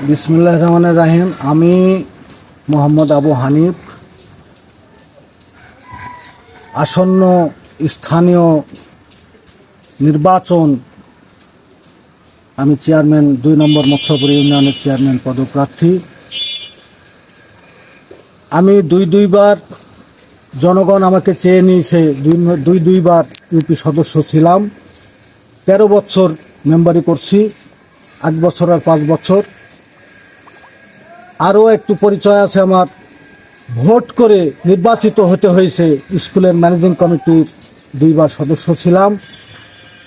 বিসমিল্লাহির রহমানির রহিম। আমি মোহাম্মদ আবু হানিফ আসন্ন স্থানীয় নির্বাচন আমি চেয়ারম্যান ২ নম্বর মৎস্যপুর ইউনিয়নের চেয়ারম্যান পদপ্রার্থী। আমি দুইবার জনগণ আমাকে চেয়ে নিয়েছে, দুইবার ইউপি সদস্য ছিলাম, ১৩ বছর মেম্বারি করছি, ৮ বছর আর ৫ বছর। আরও একটু পরিচয় আছে আমার, ভোট করে নির্বাচিত হতে হয়েছে। স্কুলের ম্যানেজিং কমিটির 2বার সদস্য ছিলাম,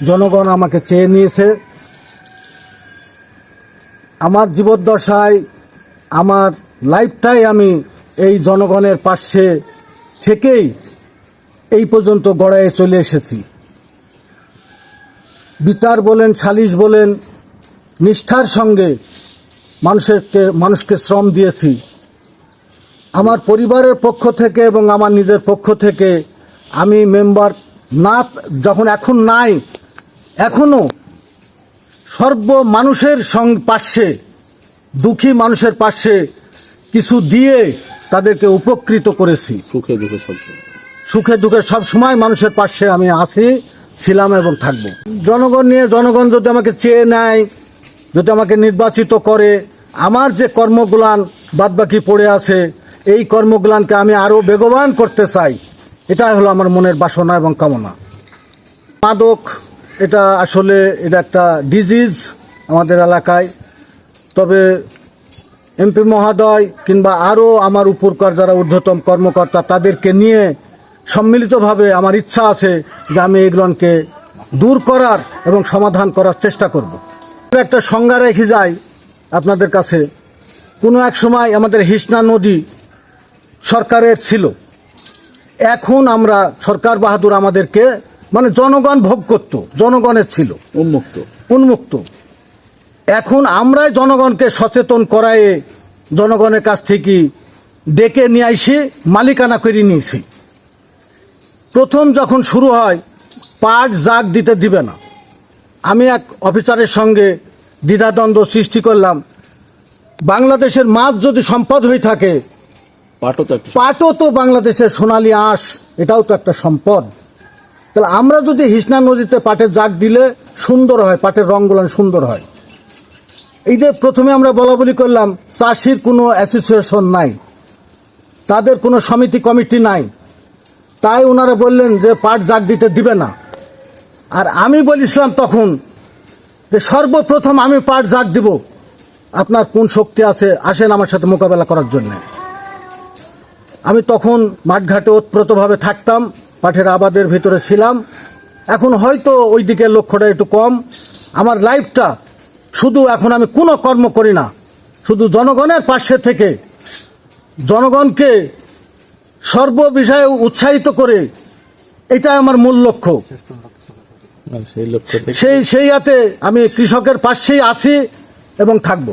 জনগণ আমাকে চেয়ে নিয়েছে। আমার জীবদ্দশায় আমার লাইফটাই আমি এই জনগণের পাশে থেকেই এই পর্যন্ত গড়ায় চলে এসেছি। বিচার বলেন, সালিশ বলেন, নিষ্ঠার সঙ্গে মানুষকে শ্রম দিয়েছি। আমার পরিবারের পক্ষ থেকে এবং আমার নিজের পক্ষ থেকে আমি মেম্বার না যখন এখন নাই, এখনও মানুষের পাশে, দুঃখী মানুষের পাশে কিছু দিয়ে তাদেরকে উপকৃত করেছি। সুখে দুঃখে সব সময় মানুষের পাশে আমি আছি, ছিলাম এবং থাকব। জনগণ যদি আমাকে চেয়ে নেয়, যদি আমাকে নির্বাচিত করে, আমার যে কর্মগুলান বাদবাকি পড়ে আছে এই কর্মগুলানকে আমি আরও বেগবান করতে চাই। এটাই হলো আমার মনের বাসনা এবং কামনা। মাদক এটা আসলে একটা ডিজিজ আমাদের এলাকায়। তবে এমপি মহোদয় কিংবা আরও আমার উপরকার যারা ঊর্ধ্বতম কর্মকর্তা তাদেরকে নিয়ে সম্মিলিতভাবে আমার ইচ্ছা আছে যে আমি এগুলোকে দূর করার এবং সমাধান করার চেষ্টা করব। একটা সংজ্ঞা রেখে যাই আপনাদের কাছে। কোনো এক সময় আমাদের হিসনা নদী সরকারের ছিল, এখন আমরা সরকার বাহাদুর আমাদেরকে জনগণ ভোগ করত, জনগণের ছিল, উন্মুক্ত। এখন আমরাই জনগণকে সচেতন করায়ে জনগণের কাছ থেকে ডেকে নিয়ে আইসি, মালিকানা করে নিয়েছি। প্রথম যখন শুরু হয় পাট জাগ দিতে দিবে না। আমি এক অফিসারের সঙ্গে দ্বিধাদ্বন্দ্ব সৃষ্টি করলাম। বাংলাদেশের মাছ যদি সম্পদ হয়ে থাকে, পাটও তো বাংলাদেশের সোনালী আঁশ, এটাও তো একটা সম্পদ। তাহলে আমরা যদি হিসনা নদীতে পাটের জাগ দিলে সুন্দর হয়, পাটের রঙগুলো সুন্দর হয়। এই যে প্রথমে আমরা বলাবলি করলাম, চাষির কোনো অ্যাসোসিয়েশন নাই, তাদের কোনো সমিতি কমিটি নাই, তাই ওনারা বললেন যে পাট জাগ দিতে দিবে না। আর আমি বলেছিলাম তখন যে সর্বপ্রথম আমি পাট জাগ দিব, আপনার কোন শক্তি আছে, আসেন আমার সাথে মোকাবেলা করার জন্য। আমি তখন মাঠঘাটে ওতপ্রোতভাবে থাকতাম, পাটের আবাদের ভিতরে ছিলাম। এখন হয়তো ওই দিকে লক্ষ্যটা একটু কম। আমার লাইফটা শুধু এখন আমি কোনো কর্ম করি না, শুধু জনগণের পাশে থেকে জনগণকে সর্ববিষয়ে উৎসাহিত করে, এটাই আমার মূল লক্ষ্য। সেই হাতে আমি কৃষকের পাশেই আছি এবং থাকব।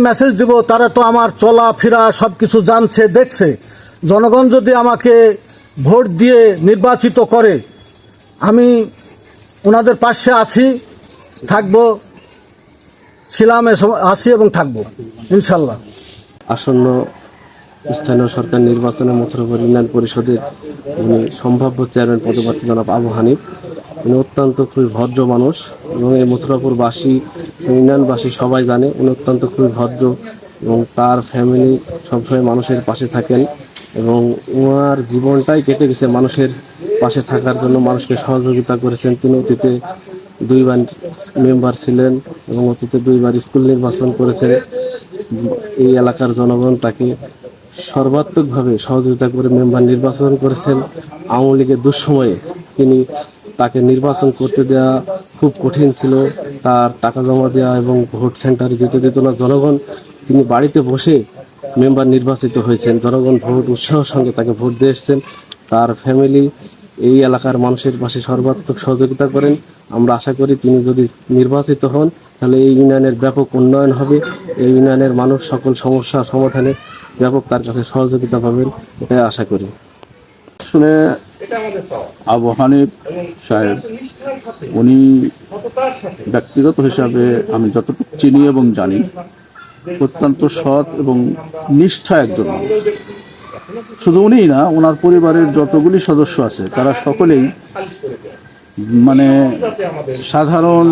মেসেজ দিব, তারা তো আমার চলাফেরা সব কিছু জানছে, দেখছে। জনগণ যদি আমাকে ভোট দিয়ে নির্বাচিত করে, আমি ওনাদের পাশে আছি, থাকব, ছিলাম, আছি এবং থাকব ইনশাল্লাহ। আসন্ন স্থানীয় সরকার নির্বাচনে মথুরাপুর ইউনিয়ন পরিষদের যিনি সম্ভাব্য চেয়ারম্যান পদপ্রার্থী জনাব আবু হানিফ, উনি অত্যন্ত খুবই ভদ্র মানুষ এবং এই মথুরাপুরবাসী, ইউনিয়নবাসী সবাই জানে উনি অত্যন্ত খুবই ভদ্র এবং তার ফ্যামিলি সবসময় মানুষের পাশে থাকেন এবং ওনার জীবনটাই কেটে গেছে মানুষের পাশে থাকার জন্য, মানুষকে সহযোগিতা করেছেন। তিনি অতীতে 2বার মেম্বার ছিলেন এবং অতীতে 2বার স্কুল নির্বাচন করেছেন। এই এলাকার জনগণ তাকে সর্বাত্মকভাবে সহযোগিতা করে মেম্বার নির্বাচন করেছেন। আওয়ামী লীগের দুঃসময়ে তাকে নির্বাচন করতে দেওয়া খুব কঠিন ছিল, তার টাকা জমা দেওয়া এবং ভোট সেন্টারে যেতে দিত না জনগণ। তিনি বাড়িতে বসে মেম্বার নির্বাচিত হয়েছেন, জনগণ ভোট উৎসাহের সঙ্গে তাকে ভোট দিয়ে এসছেন। তার ফ্যামিলি এই এলাকার মানুষের পাশে সর্বাত্মক সহযোগিতা করেন। আমরা আশা করি তিনি যদি নির্বাচিত হন তাহলে এই ইউনিয়নের ব্যাপক উন্নয়ন হবে, এই ইউনিয়নের মানুষ সকল সমস্যা সমাধানে ব্যাপক তার কাছে সহযোগিতা পাবেন, এটাই আশা করি। আসলে আবু হানিফ সাহেব, উনি ব্যক্তিগত হিসাবে আমি যতটুকু চিনি এবং জানি, অত্যন্ত সৎ এবং নিষ্ঠা একজন মানুষ। শুধু উনিই না, ওনার পরিবারের যতগুলি সদস্য আছে তারা সকলেই মানে সাধারণ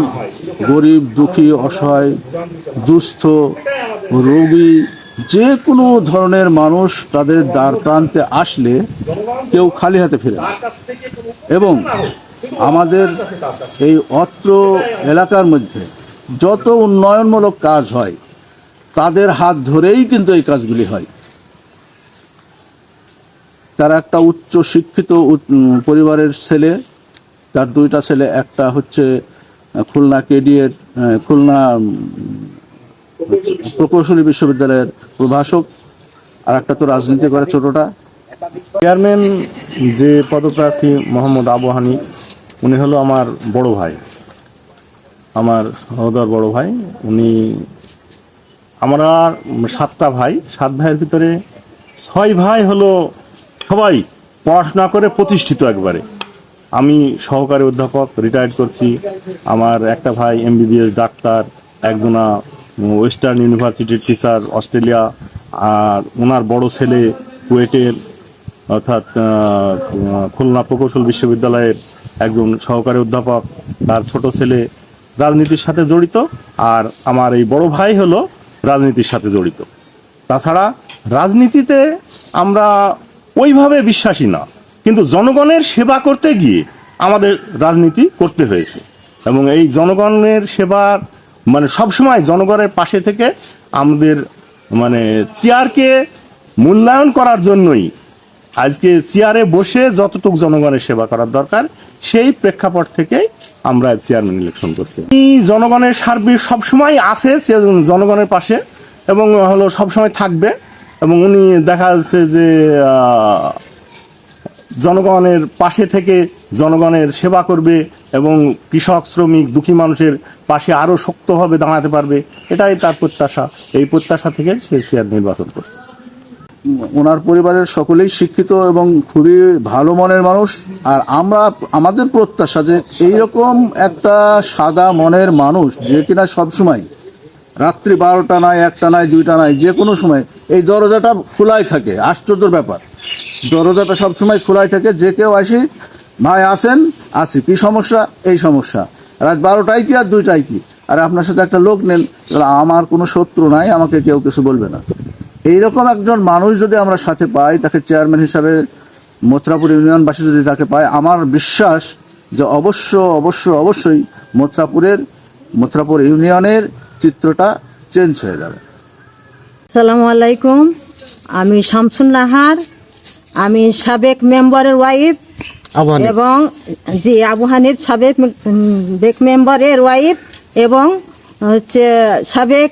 গরিব, দুঃখী, অসহায়, দুস্থ, রোগী, যে কোনো ধরনের মানুষ তাদের দ্বার প্রান্তে আসলে কেউ খালি হাতে ফেরে না। এবং আমাদের এই অত্র এলাকার মধ্যে যত উন্নয়নমূলক কাজ হয় তাদের হাত ধরেই কিন্তু এই কাজগুলি হয়। তারা একটা উচ্চ শিক্ষিত পরিবারের ছেলে, তার দুইটা ছেলে, একটা হচ্ছে খুলনা কেডিএর খুলনা প্রকৌশলী বিশ্ববিদ্যালয়ের প্রভাষক, আর একটা তো রাজনীতি করে ছোটটা। চেয়ারম্যান যে পদপ্রার্থী মোহাম্মদ আবু হানিফ, উনি হলো আমার বড় ভাই, আমার সহোদর বড় ভাই। উনি, আমরা 7টা ভাই, 7 ভাইয়ের ভিতরে 6 ভাই হলো সবাই পড়াশোনা করে প্রতিষ্ঠিত একবারে। আমি সহকারী অধ্যাপক, রিটায়ার্ড করছি। আমার একটা ভাই এমবিবিএস ডাক্তার, একজনা ওয়েস্টার্ন ইউনিভার্সিটির টিচার অস্ট্রেলিয়া, আর ওনার বড় ছেলে কুয়েটের অর্থাৎ খুলনা প্রকৌশল বিশ্ববিদ্যালয়ের একজন সহকারী অধ্যাপক, তার ছোট ছেলে রাজনীতির সাথে জড়িত, আর আমার এই বড় ভাই হলো রাজনীতির সাথে জড়িত। তাছাড়া রাজনীতিতে আমরা ওইভাবে বিশ্বাসী না, কিন্তু জনগণের সেবা করতে গিয়ে আমাদের রাজনীতি করতে হয়েছে। এবং এই জনগণের সেবার মানে সবসময় জনগণের পাশে থেকে আমাদের মানে চেয়ারকে মূল্যায়ন করার জন্যই আজকে চেয়ারে বসে যতটুকু জনগণের সেবা করার দরকার সেই প্রেক্ষাপট থেকে আমরা চেয়ারম্যান ইলেকশন করছি। এই জনগণের সার্বিক সবসময় আছে জনগণের পাশে এবং হলো সবসময় থাকবে। এবং উনি দেখা যাচ্ছে যে জনগণের পাশে থেকে জনগণের সেবা করবে এবং কৃষক, শ্রমিক, দুঃখী মানুষের পাশে আরো শক্তভাবে দাঁড়াতে পারবে, এটাই তার প্রত্যাশা। এই প্রত্যাশা থেকে সে চেয়ার নির্বাচন করছে। ওনার পরিবারের সকলেই শিক্ষিত এবং খুবই ভালো মনের মানুষ। আর আমাদের প্রত্যাশা যে এইরকম একটা সাদা মনের মানুষ যে কিনা সবসময় রাত্রি 12টা নয়, 1টা নয়, 2টা নয়, যে কোনো সময় এই দরজাটা খোলাই থাকে। আশ্চর্যের ব্যাপার, দরজাটা সবসময় খোলাই থাকে। যে কেউ আসি, ভাই আসেন, আসি, কি সমস্যা, এই সমস্যা, রাত 12টায় কি আর 2টায় কি, আর আপনার সাথে একটা লোক নেন, আমার কোনো শত্রু নাই, আমাকে কেউ কিছু বলবে না। এইরকম একজন মানুষ যদি আমরা সাথে পাই, তাকে চেয়ারম্যান হিসাবে মথুরাপুর ইউনিয়নবাসী যদি তাকে পায়, আমার বিশ্বাস যে অবশ্যই মথুরাপুর ইউনিয়নের চিত্রটা চেঞ্জ হয়ে যাবে। আসসালামু আলাইকুম, আমি শামসুন নাহার, আমি সাবেক মেম্বারের ওয়াইফ এবং জি আবু হানিফ সাবেক মেম্বারের ওয়াইফ এবং হচ্ছে সাবেক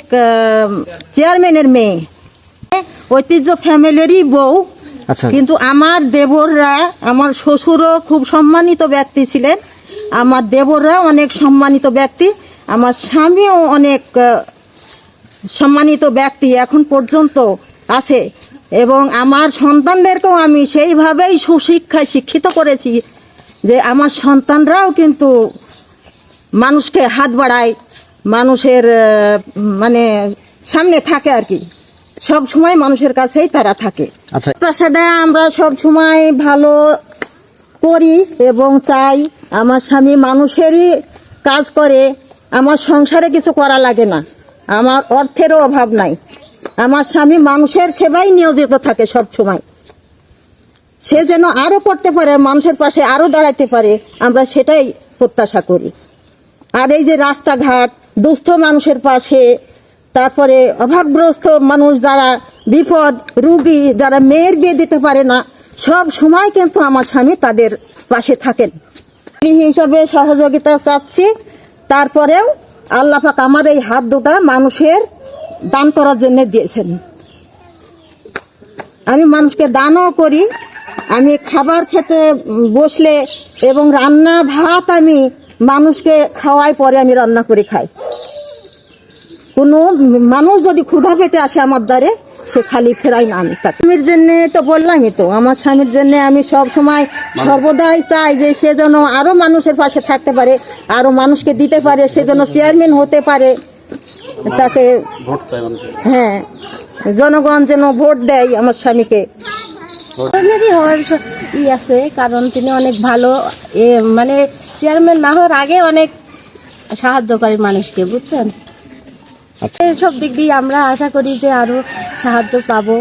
চেয়ারম্যানের মেয়ে, ঐতিহ্য ফ্যামিলিরই বউ। কিন্তু আমার দেবররা, আমার শ্বশুরও খুব সম্মানিত ব্যক্তি ছিলেন, আমার দেবররা অনেক সম্মানিত ব্যক্তি, আমার স্বামীও অনেক সম্মানিত ব্যক্তি এখন পর্যন্ত আছে। এবং আমার সন্তানদেরকেও আমি সেইভাবেই সুশিক্ষায় শিক্ষিত করেছি যে আমার সন্তানরাও কিন্তু মানুষকে হাত বাড়ায়, মানুষের মানে সামনে থাকে আর কি, সব সময় মানুষের কাছেই তারা থাকে। সেটা আমরা সব সময় ভালো করি এবং চাই। আমার স্বামী মানুষেরই কাজ করে, আমার সংসারে কিছু করা লাগে না, আমার অর্থেরও অভাব নাই। আমার স্বামী মানুষের সেবাই নিয়োজিত থাকে সব সময়। সে যেন আরো করতে পারে, মানুষের পাশে আরো দাঁড়াতে পারে, আমরা সেটাই প্রত্যাশা করি। আর এই যে রাস্তাঘাট, দুস্থ মানুষের পাশে, তারপরে অভাবগ্রস্ত মানুষ যারা বিপদ রুগী, যারা মেয়ের বিয়ে দিতে পারে না, সব সময় কিন্তু আমার স্বামী তাদের পাশে থাকেন। এই হিসাবে সহযোগিতা চাচ্ছি। তারপরেও আল্লাহ পাক আমার এই হাত দুটা মানুষের দান করার জন্য দিয়েছেন। আমি মানুষকে দানও করি। আমি খাবার খেতে বসলে এবং রান্না ভাত আমি মানুষকে খাওয়াই, পরে আমি রান্না করে খাই। কোনো মানুষ যদি ক্ষুধা পেটে আসে আমার দ্বারে, সে খালি ফেরাই না। আমি তার স্বামীর জন্যে তো বললামই তো, আমার স্বামীর জন্য আমি সব সময় সর্বদাই চাই যে সে যেন আরো মানুষের পাশে থাকতে পারে, আরো মানুষকে দিতে পারে, সে যেন চেয়ারম্যান হতে পারে, তাকে হ্যাঁ, জনগণ যেন ভোট দেয় আমার স্বামীকে। চেয়ারম্যানই হওয়ার আছে, কারণ তিনি অনেক ভালো, মানে চেয়ারম্যান না হওয়ার আগে অনেক সাহায্য করে মানুষকে, বুঝছেন। সব দিক দিয়ে আমরা আশা করি যে আরো সাহায্য পাবো।